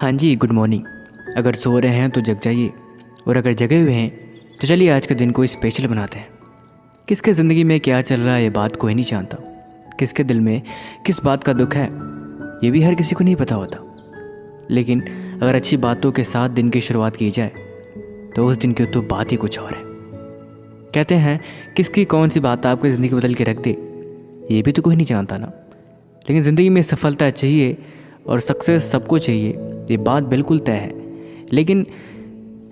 हाँ जी, good morning. अगर सो रहे हैं तो जग जाइए, और अगर जगे हुए हैं तो चलिए आज के दिन को स्पेशल बनाते हैं। किसके ज़िंदगी में क्या चल रहा है ये बात कोई नहीं जानता। किसके दिल में किस बात का दुख है ये भी हर किसी को नहीं पता होता। लेकिन अगर अच्छी बातों के साथ दिन की शुरुआत की जाए तो उस दिन की तो बात ही कुछ और है। कहते हैं किसकी कौन सी बात आपकी ज़िंदगी बदल के रख दे ये भी तो कोई नहीं जानता ना। लेकिन ज़िंदगी में सफलता चाहिए और सक्सेस सबको चाहिए, ये बात बिल्कुल तय है। लेकिन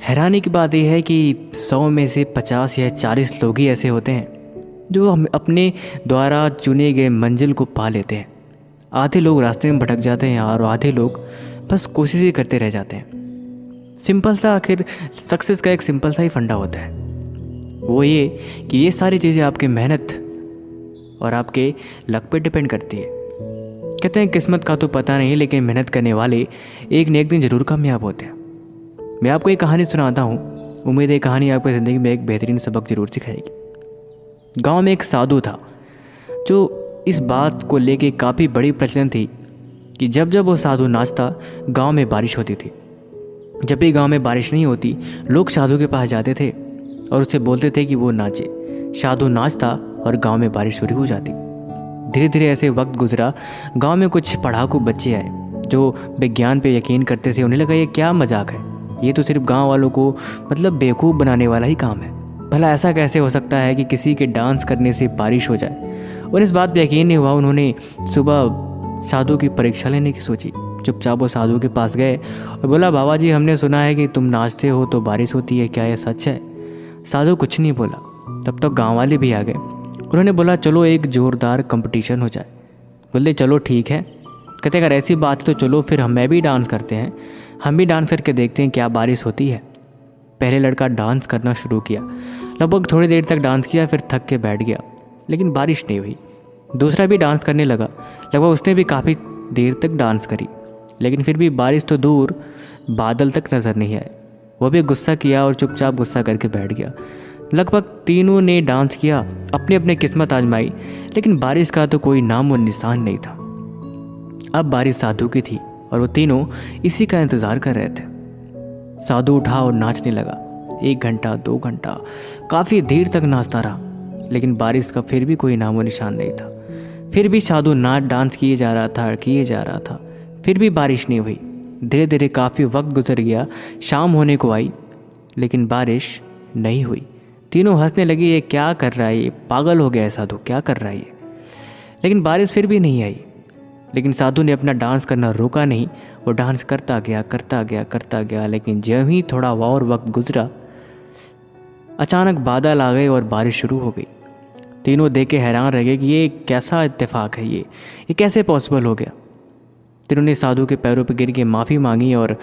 हैरानी की बात यह है कि 100 में से 50 या 40 लोग ही ऐसे होते हैं जो हम अपने द्वारा चुने गए मंजिल को पा लेते हैं। आधे लोग रास्ते में भटक जाते हैं और आधे लोग बस कोशिश ही करते रह जाते हैं। सिंपल सा आखिर सक्सेस का एक सिंपल सा ही फंडा होता है, वो ये कि ये सारी चीज़ें आपकी मेहनत और आपके लक पे डिपेंड करती है। कहते हैं किस्मत का तो पता नहीं, लेकिन मेहनत करने वाले एक न एक दिन ज़रूर कामयाब होते हैं। मैं आपको एक कहानी सुनाता हूँ, उम्मीद है कहानी आपकी ज़िंदगी में एक बेहतरीन सबक ज़रूर सिखाएगी। गांव में एक साधु था जो इस बात को लेके काफ़ी बड़ी प्रचलन थी कि जब जब वो साधु नाचता गांव में बारिश होती थी। जब भी गांव में बारिश नहीं होती लोग साधु के पास जाते थे और उससे बोलते थे कि वो नाचे। साधु नाचता और गांव में बारिश शुरू हो जाती। धीरे धीरे ऐसे वक्त गुजरा, गांव में कुछ पढ़ाकू बच्चे आए जो विज्ञान पे यकीन करते थे। उन्हें लगा ये क्या मजाक है, ये तो सिर्फ गांव वालों को बेवकूफ़ बनाने वाला ही काम है। भला ऐसा कैसे हो सकता है कि किसी के डांस करने से बारिश हो जाए। और इस बात पे यकीन नहीं हुआ। उन्होंने सुबह साधु की परीक्षा लेने की सोची। चुपचाप वो साधु के पास गए और बोला, बाबा जी हमने सुना है कि तुम नाचते हो तो बारिश होती है, क्या यह सच है? साधु कुछ नहीं बोला। तब तक गाँव वाले भी आ गए। उन्होंने बोला चलो एक ज़ोरदार कंपटीशन हो जाए। बोले चलो ठीक है। कहते अगर ऐसी बात है तो चलो फिर मैं भी डांस करते हैं, हम भी डांस करके देखते हैं क्या बारिश होती है। पहले लड़का डांस करना शुरू किया। लगभग थोड़ी देर तक डांस किया, फिर थक के बैठ गया, लेकिन बारिश नहीं हुई। दूसरा भी डांस करने लगा। लगभग उसने भी काफ़ी देर तक डांस करी, लेकिन फिर भी बारिश तो दूर बादल तक नज़र नहीं आए। वो भी गुस्सा किया और चुपचाप गुस्सा करके बैठ गया। लगभग तीनों ने डांस किया, अपनी अपनी किस्मत आजमाई, लेकिन बारिश का तो कोई नाम और निशान नहीं था। अब बारिश साधु की थी और वो तीनों इसी का इंतज़ार कर रहे थे। साधु उठा और नाचने लगा। 1 घंटा 2 घंटा काफ़ी देर तक नाचता रहा, लेकिन बारिश का फिर भी कोई नाम और निशान नहीं था। फिर भी साधु डांस किए जा रहा था, फिर भी बारिश नहीं हुई। धीरे धीरे काफ़ी वक्त गुजर गया, शाम होने को आई, लेकिन बारिश नहीं हुई। तीनों हंसने लगे, ये क्या कर रहा है, ये पागल हो गया है साधु, क्या कर रहा है ये। लेकिन बारिश फिर भी नहीं आई। लेकिन साधु ने अपना डांस करना रोका नहीं, वो डांस करता गया। लेकिन जब ही थोड़ा और वक्त गुजरा, अचानक बादल आ गए और बारिश शुरू हो गई। तीनों देख के हैरान रह गए कि ये कैसा इत्तेफाक है, ये कैसे पॉसिबल हो गया। तीनों ने साधु के पैरों पर गिर के माफ़ी मांगी और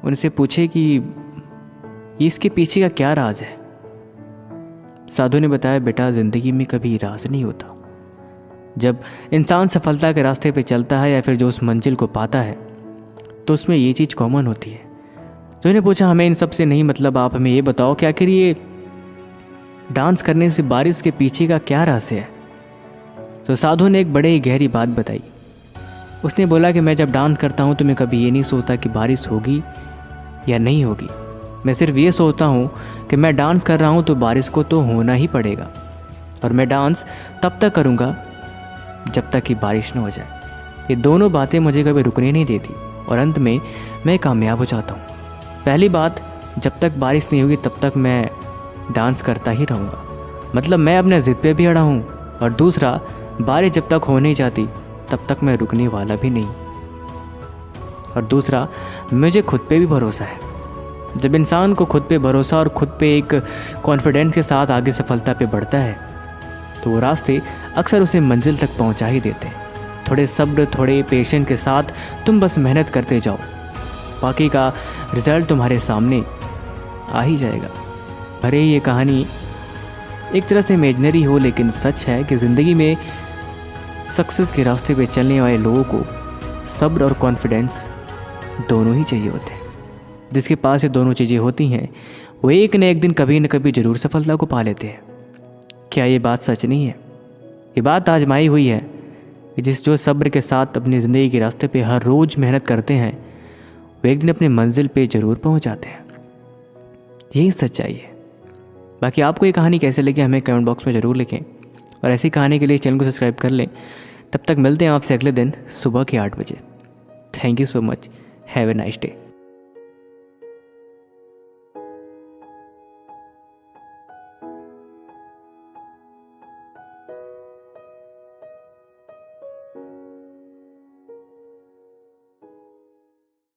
उनसे पूछे कि इसके पीछे का क्या राज है। साधु ने बताया, बेटा ज़िंदगी में कभी राज नहीं होता। जब इंसान सफलता के रास्ते पे चलता है या फिर जो उस मंजिल को पाता है तो उसमें ये चीज़ कॉमन होती है। तो इन्हें पूछा हमें इन सब से नहीं मतलब, आप हमें ये बताओ कि आखिर ये डांस करने से बारिश के पीछे का क्या रहस्य है। तो साधु ने एक बड़े ही गहरी बात बताई। उसने बोला कि मैं जब डांस करता हूँ तो मैं कभी ये नहीं सोचता कि बारिश होगी या नहीं होगी। मैं सिर्फ ये सोचता हूँ कि मैं डांस कर रहा हूँ तो बारिश को तो होना ही पड़ेगा, और मैं डांस तब तक करूँगा जब तक कि बारिश न हो जाए। ये दोनों बातें मुझे कभी रुकने नहीं देती और अंत में मैं कामयाब हो जाता हूँ। पहली बात, जब तक बारिश नहीं होगी तब तक मैं डांस करता ही रहूँगा, मतलब मैं अपने ज़िद पे भी अड़ा हूँ। और दूसरा, बारिश जब तक हो नहीं जाती तब तक मैं रुकने वाला भी नहीं। और दूसरा, मुझे खुद पे भी भरोसा है। जब इंसान को खुद पे भरोसा और खुद पे एक कॉन्फिडेंस के साथ आगे सफलता पे बढ़ता है तो वो रास्ते अक्सर उसे मंजिल तक पहुंचा ही देते हैं। थोड़े सब्र, थोड़े पेशेंस के साथ तुम बस मेहनत करते जाओ, बाकी का रिजल्ट तुम्हारे सामने आ ही जाएगा। भले ही ये कहानी एक तरह से इमेजिनरी हो, लेकिन सच है कि ज़िंदगी में सक्सेस के रास्ते पे चलने वाले लोगों को सब्र और कॉन्फिडेंस दोनों ही चाहिए होते हैं। जिसके पास ये दोनों चीज़ें होती हैं वो एक न एक दिन कभी न कभी ज़रूर सफलता को पा लेते हैं। क्या ये बात सच नहीं है? ये बात आजमाई हुई है कि जो सब्र के साथ अपनी ज़िंदगी के रास्ते पे हर रोज़ मेहनत करते हैं वो एक दिन अपने मंजिल पे ज़रूर पहुंच जाते हैं। यही सच्चाई है। बाकी आपको ये कहानी कैसे लगी हमें कमेंट बॉक्स में ज़रूर लिखें, और ऐसी कहानी के लिए चैनल को सब्सक्राइब कर लें। तब तक मिलते हैं आपसे अगले दिन सुबह के 8 बजे। Thank you so much. Have a nice day.